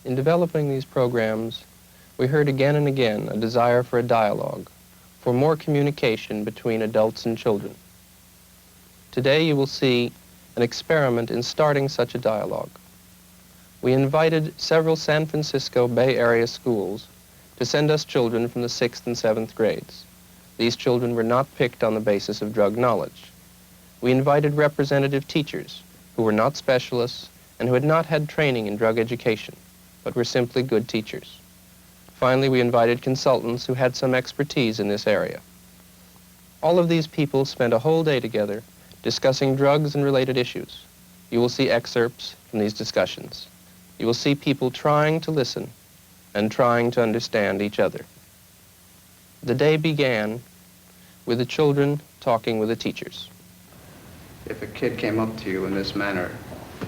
In developing these programs, we heard again and again a desire for a dialogue, for more communication between adults and children. Today you will see an experiment in starting such a dialogue. We invited several San Francisco Bay Area schools to send us children from the 6th and 7th grades. These children were not picked on the basis of drug knowledge. We invited representative teachers who were not specialists and who had not had training in drug education, but were simply good teachers. Finally, we invited consultants who had some expertise in this area. All of these people spent a whole day together discussing drugs and related issues. You will see excerpts from these discussions. You will see people trying to listen and trying to understand each other. The day began with the children talking with the teachers. If a kid came up to you in this manner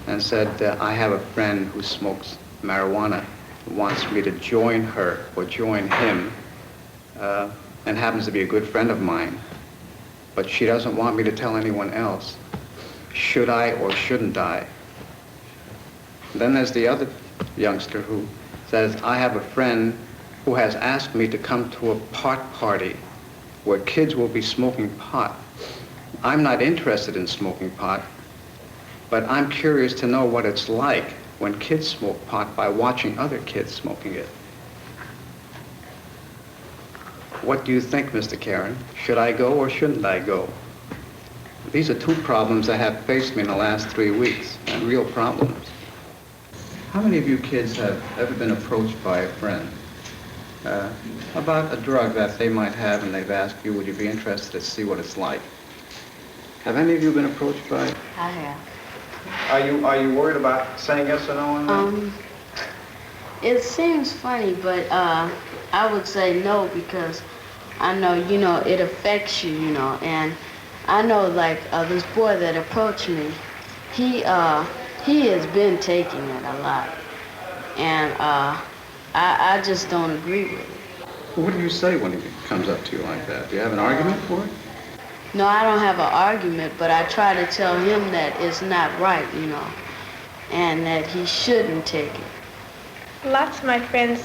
and said, I have a friend who smokes marijuana, who wants me to join her or join him, and happens to be a good friend of mine, but she doesn't want me to tell anyone else, should I or shouldn't I? Then there's the other youngster who says, I have a friend who has asked me to come to a pot party where kids will be smoking pot. I'm not interested in smoking pot, but I'm curious to know what it's like when kids smoke pot by watching other kids smoking it. What do you think, Mr. Karen? Should I go or shouldn't I go? These are two problems that have faced me in the last 3 weeks, and real problems. How many of you kids have ever been approached by a friend about a drug that they might have, and they've asked you, would you be interested to see what it's like? Have any of you been approached by it? I have. Are you worried about saying yes or no on that? It seems funny, but I would say no, because I know, it affects you, and I know, like, this boy that approached me, he has been taking it a lot, and I just don't agree with it. Well, what do you say when he comes up to you like that? Do you have an argument for it? No, I don't have an argument, but I try to tell him that it's not right, and that he shouldn't take it. Lots of my friends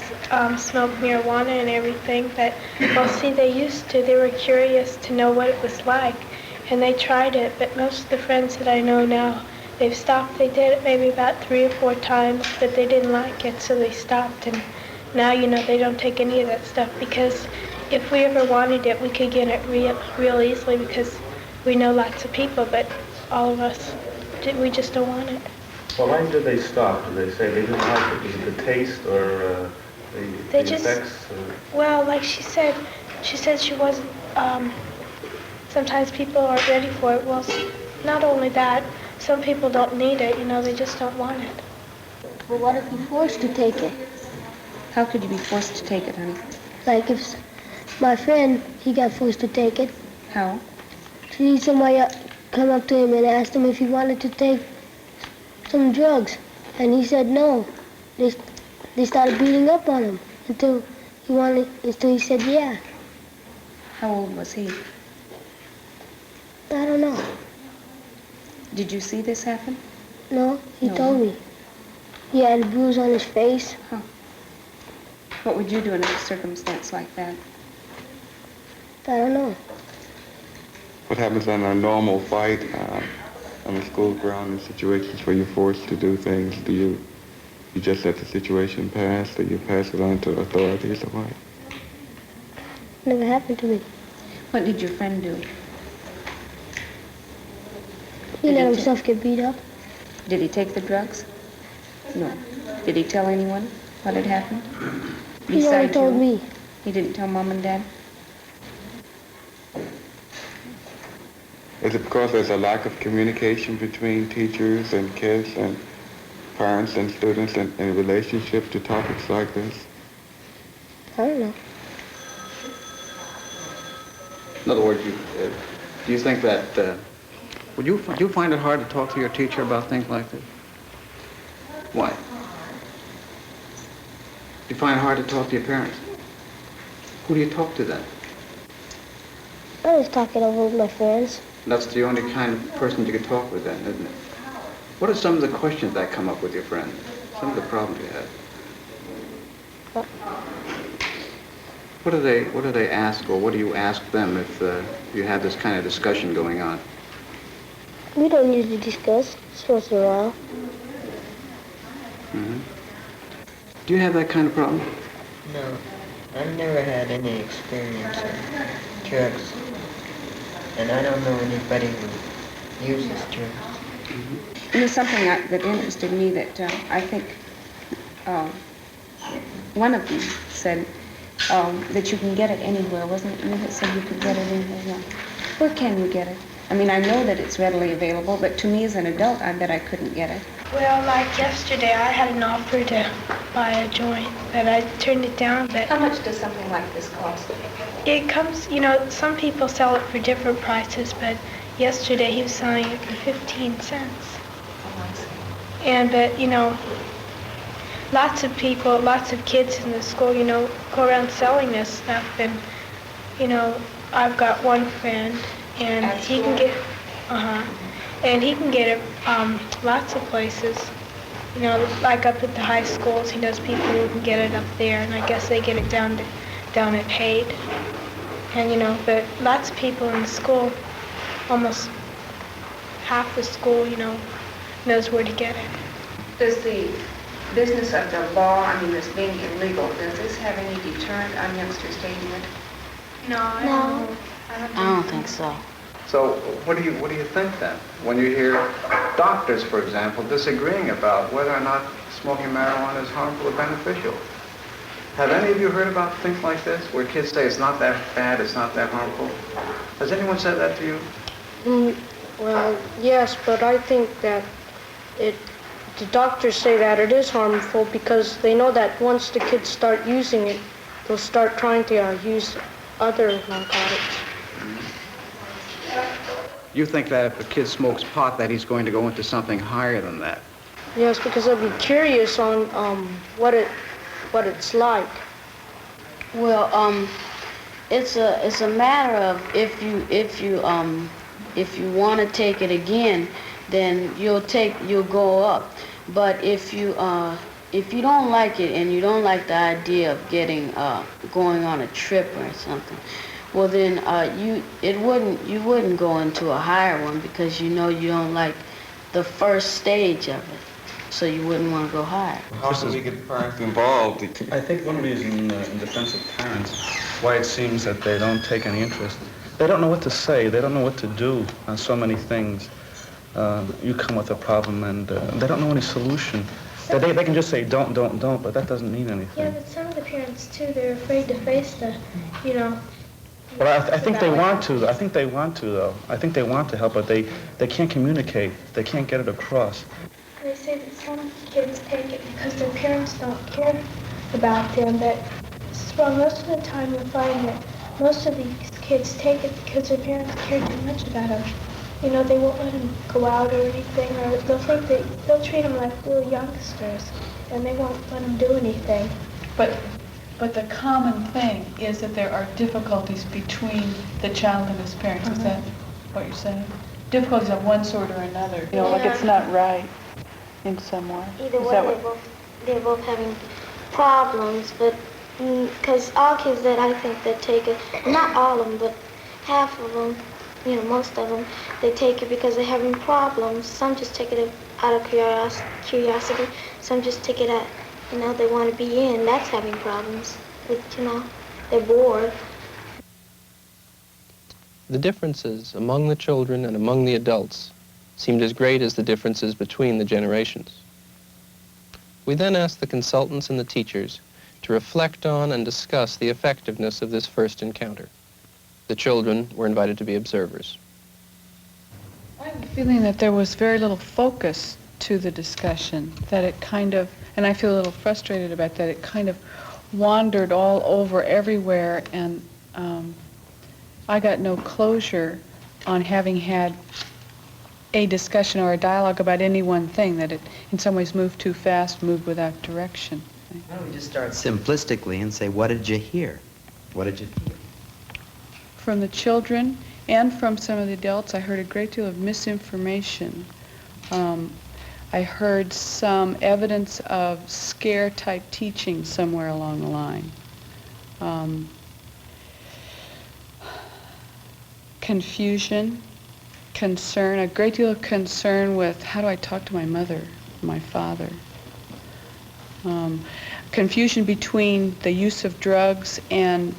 smoke marijuana and everything, but, well, see, they used to. They were curious to know what it was like, and they tried it, but most of the friends that I know now, they've stopped. They did it maybe about 3 or 4 times, but they didn't like it, so they stopped, and now, they don't take any of that stuff, because if we ever wanted it, we could get it real easily, because we know lots of people, but all of us, we just don't want it. Well, why did they stop? Did they say they didn't like it? Was it the taste or the effects? Well, like she said she wasn't, sometimes people aren't ready for it. Well, not only that, some people don't need it, they just don't want it. But what if you're forced to take it? How could you be forced to take it, honey? Like if my friend, he got forced to take it. How? See, somebody come up to him and asked him if he wanted to take some drugs, and he said no. They started beating up on him until he said yeah. How old was he? I don't know. Did you see this happen? No, he told me. He had a bruise on his face. Huh. What would you do in a circumstance like that? I don't know. What happens in a normal fight on the school ground in situations where you're forced to do things? Do you just let the situation pass? Do you pass it on to authorities or what? Never happened to me. What did your friend do? He let himself get beat up. Did he take the drugs? No. Did he tell anyone what had happened? He only told me. He didn't tell Mom and Dad? Is it because there's a lack of communication between teachers and kids and parents and students in relationship to topics like this? I don't know. In other words, do you think that, would you find it hard to talk to your teacher about things like this? Why? Do you find it hard to talk to your parents? Who do you talk to then? I just talk it over with my friends. That's the only kind of person you can talk with then, isn't it? What are some of the questions that come up with your friends? Some of the problems you have? What do they ask, or what do you ask them if you have this kind of discussion going on? We don't usually discuss. It's once in a while. Mm-hmm. Do you have that kind of problem? No, I've never had any experience of drugs, and I don't know anybody who uses drugs. Mm-hmm. And there's something that interested me that I think one of them said that you can get it anywhere. Wasn't it you that said you could get it anywhere? Yeah. Where can you get it? I mean, I know that it's readily available, but to me as an adult, I bet I couldn't get it. Well, like yesterday, I had an offer to buy a joint, but I turned it down. But how much does something like this cost? It comes, some people sell it for different prices, but yesterday he was selling it for 15 cents. Oh, I see. And, but, lots of people, lots of kids in the school, go around selling this stuff. And, I've got one friend, and he can get, and he can get it lots of places. Like up at the high schools, he knows people who can get it up there, and I guess they get it down at Haight. And, but lots of people in the school, almost half the school, knows where to get it. Does the business of the law, this being illegal, does this have any deterrent on youngsters taking it? No, I don't think so. So what do you think then? When you hear doctors, for example, disagreeing about whether or not smoking marijuana is harmful or beneficial. Have any of you heard about things like this, where kids say it's not that bad, it's not that harmful? Has anyone said that to you? Well, yes, but I think that the doctors say that it is harmful because they know that once the kids start using it, they'll start trying to use other narcotics. You think that if a kid smokes pot, that he's going to go into something higher than that? Yes, because I'd be curious on what it's like. Well, it's a matter of if you want to take it again, then you'll go up. But if you don't like it and you don't like the idea of going on a trip or something, well then you wouldn't go into a higher one because you don't like the first stage of it, so you wouldn't want to go higher. How do we get parents involved? I think one reason in defense of parents why it seems that they don't take any interest, they don't know what to say, they don't know what to do on so many things. You come with a problem and they don't know any solution. They can just say don't, but that doesn't mean anything. Yeah, but some of the parents too, they're afraid to face the, Well, I think they want to. I think they want to, though. I think they want to help, but they can't communicate. They can't get it across. They say that some kids take it because their parents don't care about them. Well, most of the time you'll find that most of these kids take it because their parents care too much about them. They won't let them go out or anything, or they'll treat them like little youngsters, and they won't let them do anything. But the common thing is that there are difficulties between the child and his parents. Is that what you're saying? Difficulties of one sort or another. Like it's not right in some way. Either way, they're both having problems, but because all kids that I think that take it, not all of them, but half of them, most of them, they take it because they're having problems. Some just take it out of curiosity. Some just take it out, they want to be in. That's having problems with, they're bored. The differences among the children and among the adults seemed as great as the differences between the generations. We then asked the consultants and the teachers to reflect on and discuss the effectiveness of this first encounter. The children were invited to be observers. I have a feeling that there was very little focus to the discussion, that it kind of, and I feel a little frustrated about that, it kind of wandered all over everywhere, and I got no closure on having had a discussion or a dialogue about any one thing, that it in some ways moved too fast, moved without direction. Why don't we just start simplistically and say, what did you hear? What did you hear? From the children and from some of the adults, I heard a great deal of misinformation. I heard some evidence of scare-type teaching somewhere along the line. Confusion, concern, a great deal of concern with how do I talk to my mother, my father. Confusion between the use of drugs and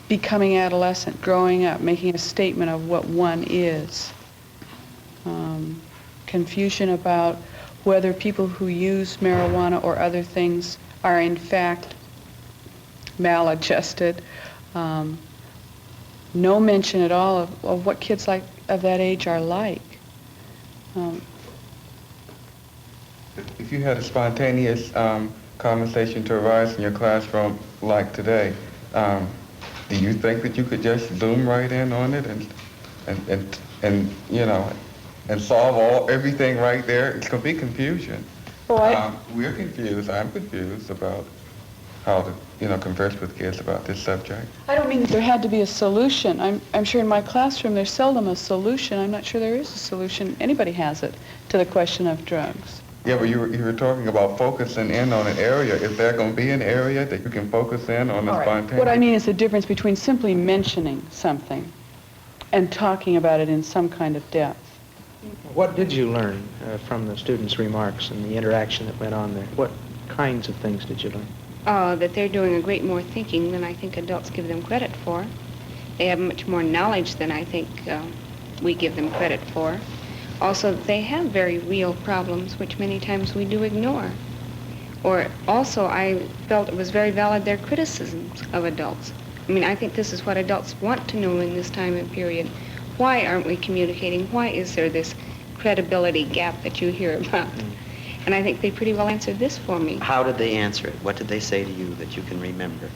becoming adolescent, growing up, making a statement of what one is. Confusion about whether people who use marijuana or other things are in fact maladjusted. No mention at all of what kids like of that age are like. If you had a spontaneous conversation to arise in your classroom like today, do you think that you could just zoom right in on it and you know, and solve everything right there? It's going to be confusion. We're confused. I'm confused about how to, you know, converse with kids about this subject. I don't mean that there had to be a solution. I'm sure in my classroom there's seldom a solution. I'm not sure there is a solution. Anybody has it to the question of drugs. Yeah, but you were talking about focusing in on an area. Is there going to be an area that you can focus in on the spontaneous? What I mean is the difference between simply mentioning something and talking about it in some kind of depth. What did you learn from the students' remarks and the interaction that went on there? What kinds of things did you learn? That they're doing a great more thinking than I think adults give them credit for. They have much more knowledge than I think we give them credit for. Also, they have very real problems, which many times we do ignore. Or also, I felt it was very valid, their criticisms of adults. I mean, I think this is what adults want to know in this time and period. Why aren't we communicating? Why is there this credibility gap that you hear about? And I think they pretty well answered this for me. How did they answer it? What did they say to you that you can remember?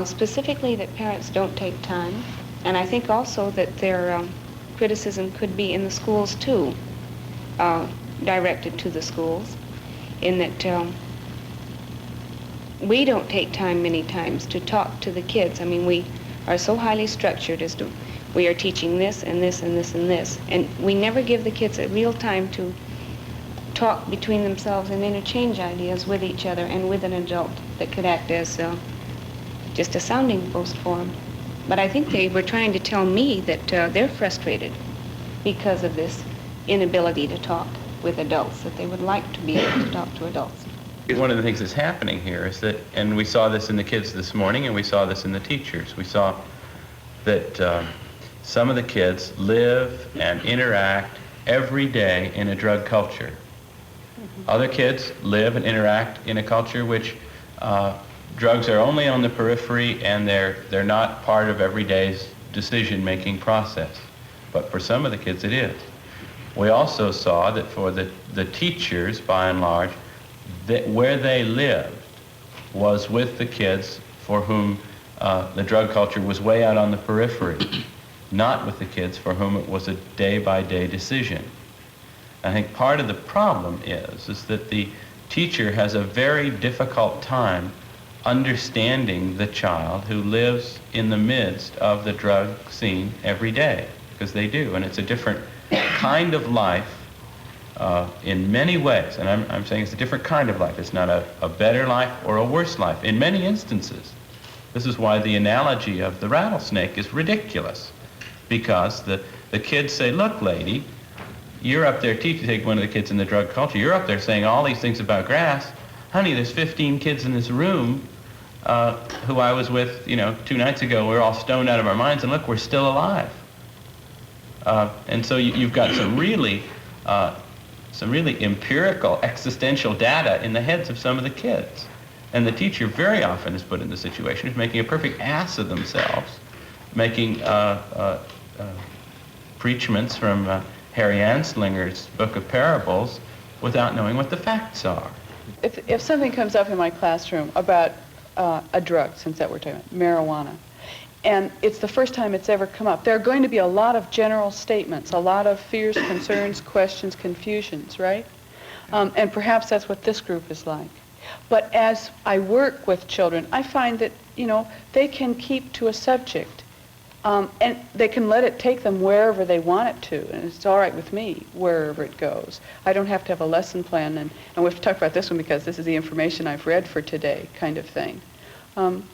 Specifically that parents don't take time. And I think also that their criticism could be in the schools too, directed to the schools, in that we don't take time many times to talk to the kids. I mean, we are so highly structured as to we are teaching this and this and this and this, and we never give the kids a real time to talk between themselves and interchange ideas with each other and with an adult that could act as just a sounding post for them. But I think they were trying to tell me that they're frustrated because of this inability to talk with adults, that they would like to be able to talk to adults. One of the things that's happening here is that, and we saw this in the kids this morning, and we saw this in the teachers, we saw that some of the kids live and interact every day in a drug culture. Other kids live and interact in a culture which drugs are only on the periphery and they're not part of everyday's decision-making process. But for some of the kids it is. We also saw that for the teachers, by and large, that where they lived was with the kids for whom the drug culture was way out on the periphery, not with the kids for whom it was a day-by-day decision. I think part of the problem is that the teacher has a very difficult time understanding the child who lives in the midst of the drug scene every day, because they do, and it's a different kind of life in many ways, and I'm saying it's a different kind of life. It's not a better life or a worse life in many instances. This is why the analogy of the rattlesnake is ridiculous, because the kids say, look, lady, you're up there teaching, take one of the kids in the drug culture, you're up there saying all these things about grass. Honey, there's 15 kids in this room who I was with, 2 nights ago. We're all stoned out of our minds, and look, we're still alive. And so you've got some really empirical existential data in the heads of some of the kids. And the teacher very often is put in the situation of making a perfect ass of themselves, making preachments from Harry Anslinger's book of parables without knowing what the facts are. If something comes up in my classroom about a drug, since that we're talking about, marijuana, and it's the first time it's ever come up, there are going to be a lot of general statements, a lot of fears, concerns, questions, confusions, right? And perhaps that's what this group is like. But as I work with children, I find that, they can keep to a subject And they can let it take them wherever they want it to, and it's all right with me, wherever it goes. I don't have to have a lesson plan, and we've talked about this one because this is the information I've read for today, kind of thing. And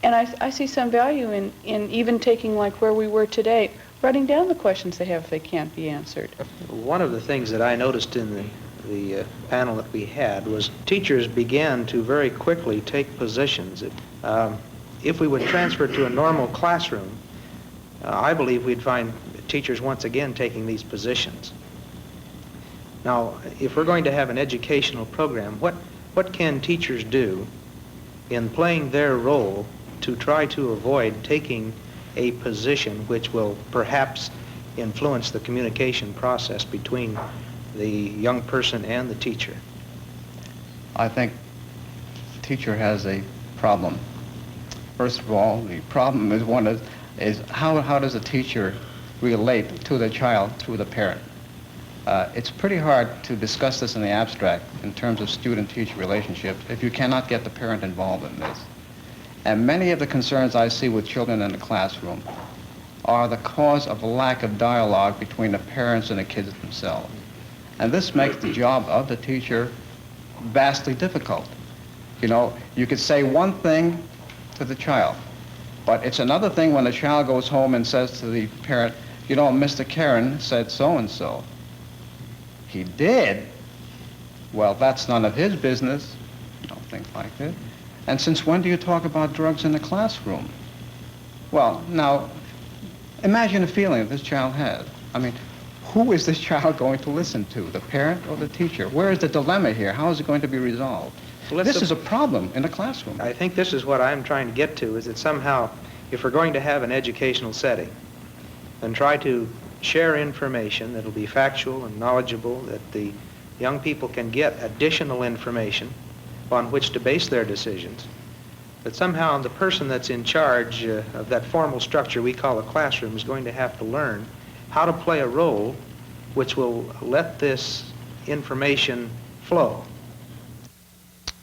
I see some value in even taking, like where we were today, writing down the questions they have if they can't be answered. One of the things that I noticed in the panel that we had was teachers began to very quickly take positions. If we would transfer to a normal classroom, I believe we'd find teachers once again taking these positions. Now, if we're going to have an educational program, what can teachers do in playing their role to try to avoid taking a position which will perhaps influence the communication process between the young person and the teacher? I think the teacher has a problem. First of all, the problem is how does a teacher relate to the child through the parent? It's pretty hard to discuss this in the abstract in terms of student-teacher relationships if you cannot get the parent involved in this. And many of the concerns I see with children in the classroom are the cause of a lack of dialogue between the parents and the kids themselves. And this makes the job of the teacher vastly difficult. You know, you could say one thing to the child, but it's another thing when the child goes home and says to the parent, you know, Mr. Karen said so-and-so. He did? Well, that's none of his business. You know, things like that. And since when do you talk about drugs in the classroom? Well, now, imagine the feeling that this child has. I mean, who is this child going to listen to, the parent or the teacher? Where is the dilemma here? How is it going to be resolved? Well, this is a problem in the classroom. I think this is what I'm trying to get to, is that somehow, if we're going to have an educational setting and try to share information that will be factual and knowledgeable, that the young people can get additional information on which to base their decisions, that somehow the person that's in charge of that formal structure we call a classroom is going to have to learn how to play a role which will let this information flow.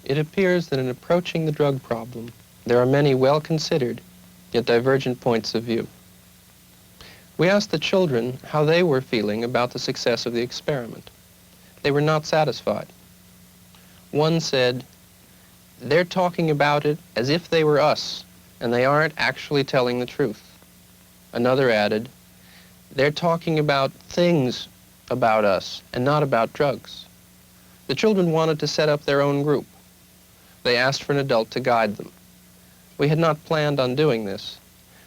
It appears that in approaching the drug problem, there are many well-considered, yet divergent points of view. We asked the children how they were feeling about the success of the experiment. They were not satisfied. One said, they're talking about it as if they were us, and they aren't actually telling the truth. Another added, they're talking about things about us and not about drugs. The children wanted to set up their own group. They asked for an adult to guide them. We had not planned on doing this,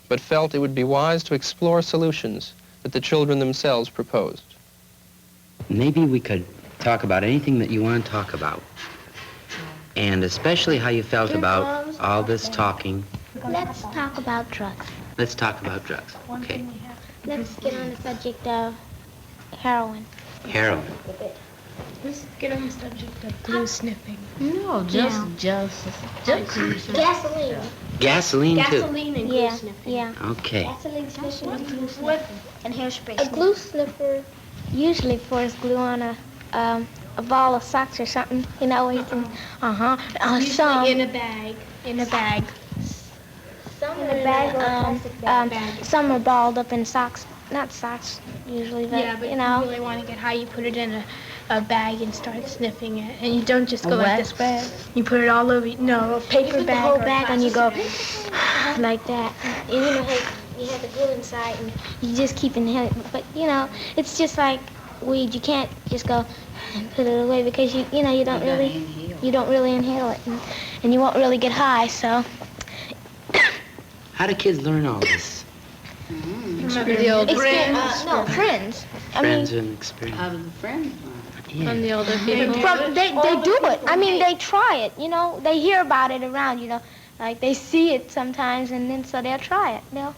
but felt it would be wise to explore solutions that the children themselves proposed. Maybe we could talk about anything that you want to talk about, and especially how you felt about all this talking. Let's talk about drugs. Let's talk about drugs. Okay. Let's get on the subject of heroin. Heroin. Let's get on the subject of glue sniffing. No, just Gasoline. Gasoline, too. gasoline and glue sniffing. Yeah. Okay. Gasoline sniffing and glue sniffing. And hairspray A glue sniffer usually pours glue on a ball of socks or something, you know, where you can, Usually in a bag. In a bag. Some in a bag or a plastic bag. Some are balled up in socks, not socks usually, but, Yeah, but you know. if you really want to get high, you put it in a bag and start sniffing it. And you don't just go like this. bag? You put it all over, no, a paper You put bag the whole or a bag and you go plastic bag. like that. And you know how you have the glue inside and you just keep inhaling. But, you know, it's just like weed. You can't just go and put it away because, you don't really inhale it. And you won't really get high, so. How do kids learn all this? Remember the old friends? No, friends. Friends and experience. How do the friends learn? From the older people. They do it. I mean, they try it, you know. They hear about it around, you know. Like, they see it sometimes, and then so they'll try it. They'll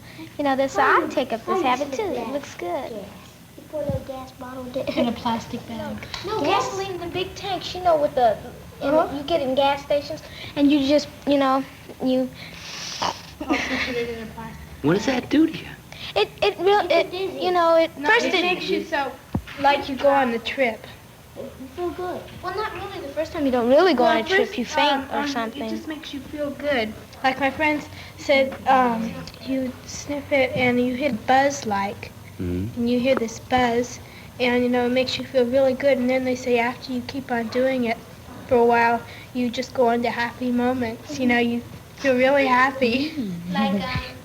say, I'll take up this habit, too. It looks good. You pour a little gas bottle In a plastic bag. No, gasoline in the big tanks, with the, you get in gas stations, and you just, you Also put it in a plastic. What does that do to you? it It makes you so like you go on the trip. You feel good. Well, not really. The first time you don't really go on a trip, you faint or something. It just makes you feel good. Like my friends said, you sniff it and you hear buzz-like, and you hear this buzz, and it makes you feel really good. And then they say after you keep on doing it for a while, you just go into happy moments. You feel really happy.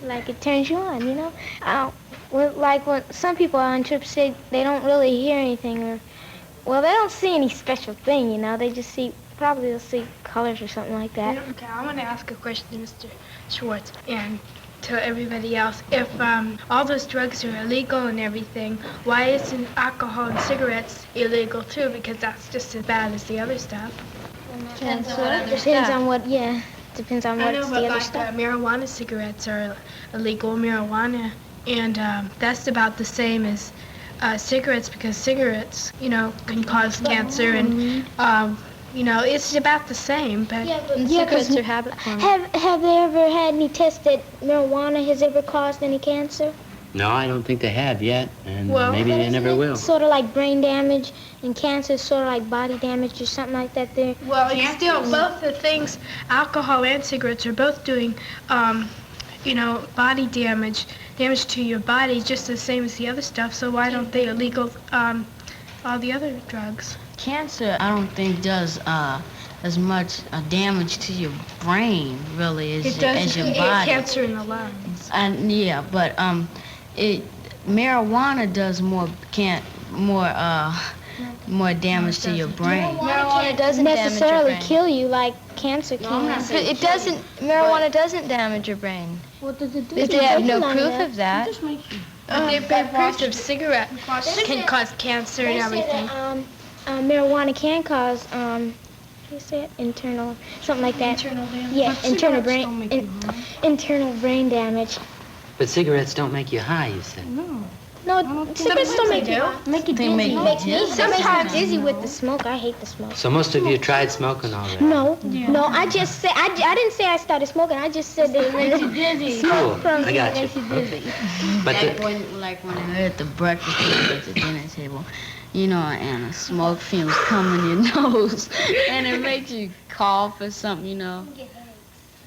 Like it turns you on. Like when some people on trips say they don't really hear anything, or well, they don't see any special thing. They just probably they'll see colors or something like that. Okay, I want to ask a question to Mr. Schwartz and to everybody else. If all those drugs are illegal and everything, why isn't alcohol and cigarettes illegal too? Because that's just as bad as the other stuff. Depends on what it's the other stuff. Marijuana cigarettes are illegal, marijuana, and that's about the same as cigarettes, because cigarettes, can cause cancer, and it's about the same. But cigarettes are habit forming. Have they ever had any tests that marijuana has ever caused any cancer? No, I don't think they have yet, and Well, maybe they never will. Sort of like brain damage, and cancer is sort of like body damage or something like that there. Well, it's still both the things, alcohol and cigarettes are both doing, body damage to your body, just the same as the other stuff. So why don't they illegal all the other drugs? Cancer, I don't think does as much damage to your brain, really, as your body. Cancer in the lungs. And yeah, but marijuana does more damage to your brain. Marijuana doesn't necessarily kill you like cancer can. Marijuana doesn't damage your brain. What does it do? They have no proof of that. They've got proof of cigarette can cause cancer and everything. Marijuana can cause internal, something like that. Internal damage. Yeah, internal brain damage. But cigarettes don't make you high, you said. No, cigarettes don't make you high. Make you dizzy. Sometimes dizzy with the smoke. I hate the smoke. So most of you tried smoking already? No. I just said I didn't say I started smoking. I just said that it makes you dizzy. Cool. I got you. Okay. But when I at the breakfast table at the dinner table, and the smoke fumes come in your nose, and it makes you cough or something,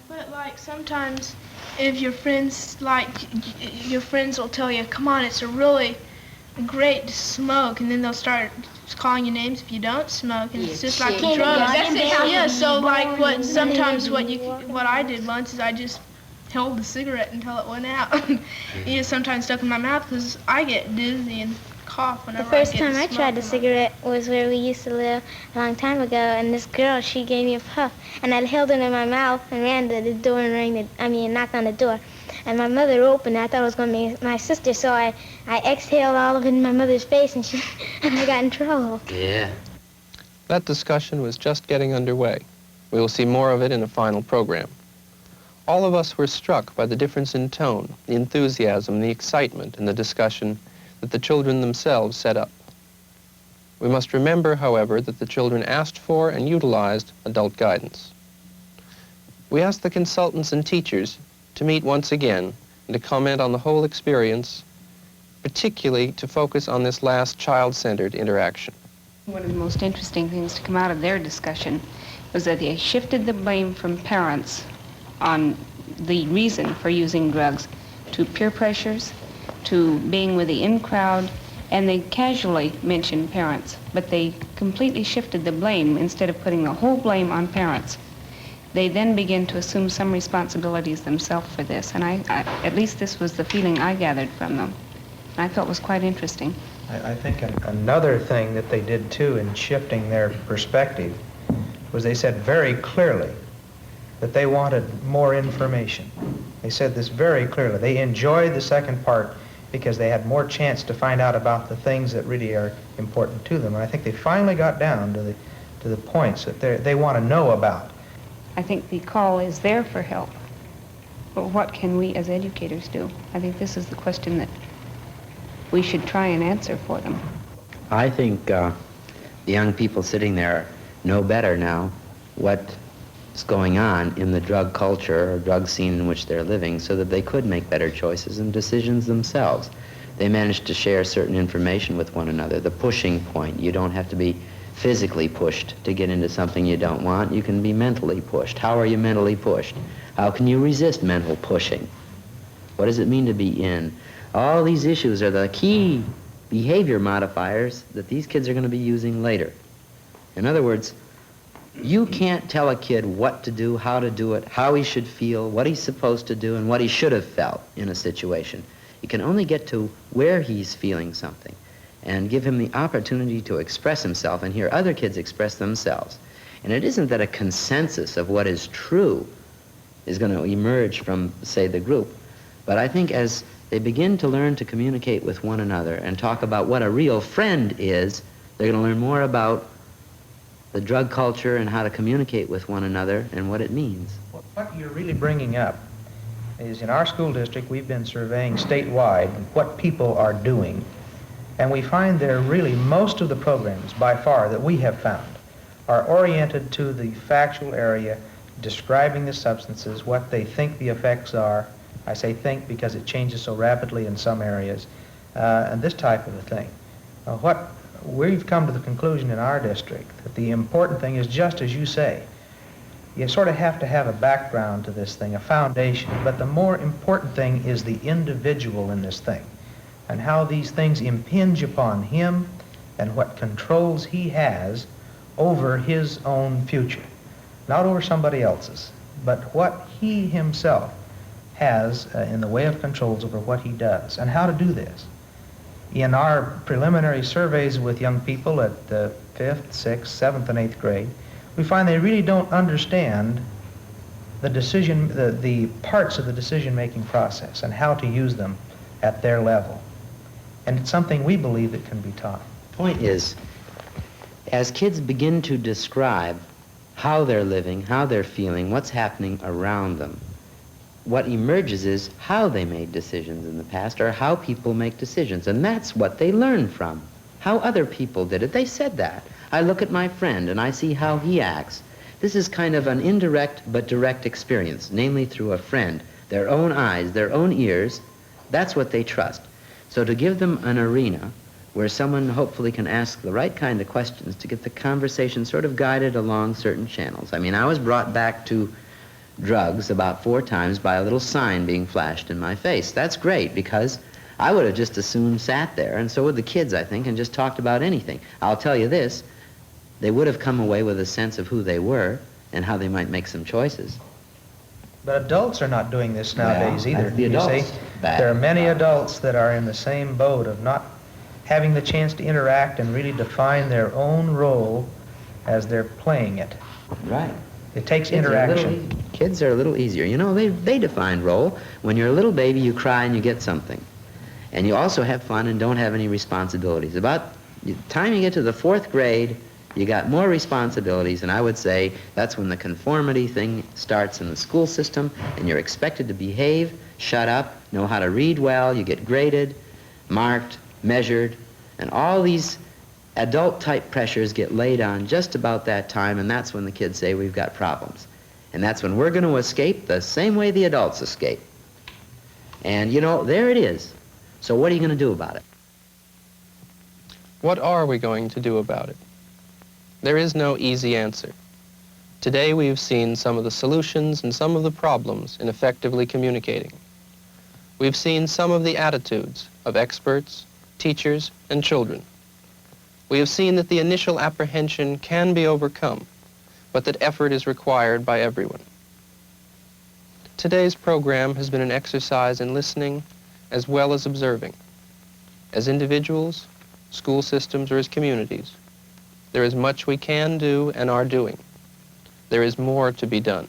But sometimes, if your friends will tell you, come on, it's a really great to smoke, and then they'll start calling you names if you don't smoke, and it's just like a drug. So what I did once is I just held the cigarette until it went out. Sometimes stuck in my mouth because I get dizzy and cough whenever The first time I tried the cigarette was where we used to live a long time ago, and this girl, she gave me a puff, and I held it in my mouth and ran to the door and knocked on the door. And my mother opened it. I thought it was going to be my sister, so I exhaled all of it in my mother's face, and I got in trouble. Yeah. That discussion was just getting underway. We will see more of it in a final program. All of us were struck by the difference in tone, the enthusiasm, the excitement in the discussion that the children themselves set up. We must remember, however, that the children asked for and utilized adult guidance. We asked the consultants and teachers to meet once again and to comment on the whole experience, particularly to focus on this last child-centered interaction. One of the most interesting things to come out of their discussion was that they shifted the blame from parents on the reason for using drugs to peer pressures, to being with the in crowd, and they casually mentioned parents, but they completely shifted the blame instead of putting the whole blame on parents. They then begin to assume some responsibilities themselves for this, and I at least this was the feeling I gathered from them. I thought was quite interesting. I think another thing that they did too in shifting their perspective was they said very clearly that they wanted more information. They said this very clearly. They enjoyed the second part because they had more chance to find out about the things that really are important to them. And I think they finally got down to the points that they want to know about. I think the call is there for help. But what can we as educators do? I think this is the question that we should try and answer for them. I think the young people sitting there know better now what's going on in the drug culture or drug scene in which they're living, so that they could make better choices and decisions themselves. They managed to share certain information with one another. The pushing point, you don't have to be physically pushed to get into something you don't want. You can be mentally pushed. How are you mentally pushed? How can you resist mental pushing? What does it mean to be in? All these issues are the key behavior modifiers that these kids are going to be using later. In other words, you can't tell a kid what to do, how to do it, how he should feel, what he's supposed to do, and what he should have felt in a situation. You can only get to where he's feeling something and give him the opportunity to express himself and hear other kids express themselves. And it isn't that a consensus of what is true is going to emerge from, say, the group, but I think as they begin to learn to communicate with one another and talk about what a real friend is, they're going to learn more about the drug culture and how to communicate with one another and what it means. What you're really bringing up is in our school district, we've been surveying statewide what people are doing. And we find there really most of the programs, by far, that we have found are oriented to the factual area, describing the substances, what they think the effects are. I say think because it changes so rapidly in some areas, and this type of a thing. What we've come to the conclusion in our district that the important thing is just as you say. You sort of have to have a background to this thing, a foundation, but the more important thing is the individual in this thing and how these things impinge upon him and what controls he has over his own future. Not over somebody else's, but what he himself has in the way of controls over what he does and how to do this. In our preliminary surveys with young people at the 5th, 6th, 7th, and 8th grade, we find they really don't understand the the parts of the decision-making process and how to use them at their level. And it's something we believe that can be taught. Point is, as kids begin to describe how they're living, how they're feeling, what's happening around them, what emerges is how they made decisions in the past or how people make decisions. And that's what they learn from, how other people did it. They said that. I look at my friend and I see how he acts. This is kind of an indirect but direct experience, namely through a friend, their own eyes, their own ears. That's what they trust. So to give them an arena where someone hopefully can ask the right kind of questions to get the conversation sort of guided along certain channels. I mean, I was brought back to drugs about 4 times by a little sign being flashed in my face. That's great because I would have just as soon sat there, and so would the kids, I think, and just talked about anything. I'll tell you this, they would have come away with a sense of who they were and how they might make some choices. But adults are not doing this nowadays either. The adults. You see, there are many adults that are in the same boat of not having the chance to interact and really define their own role as they're playing it. Right. It takes interaction. Kids are a little easier. You know, they define role. When you're a little baby, you cry and you get something. And you also have fun and don't have any responsibilities. About the time you get to the 4th grade, you got more responsibilities, and I would say that's when the conformity thing starts in the school system, and you're expected to behave, shut up, know how to read well, you get graded, marked, measured, and all these adult-type pressures get laid on just about that time, and that's when the kids say we've got problems. And that's when we're going to escape the same way the adults escape. And, you know, there it is. So what are you going to do about it? What are we going to do about it? There is no easy answer. Today we have seen some of the solutions and some of the problems in effectively communicating. We've seen some of the attitudes of experts, teachers, and children. We have seen that the initial apprehension can be overcome, but that effort is required by everyone. Today's program has been an exercise in listening as well as observing. As individuals, school systems, or as communities, there is much we can do and are doing. There is more to be done.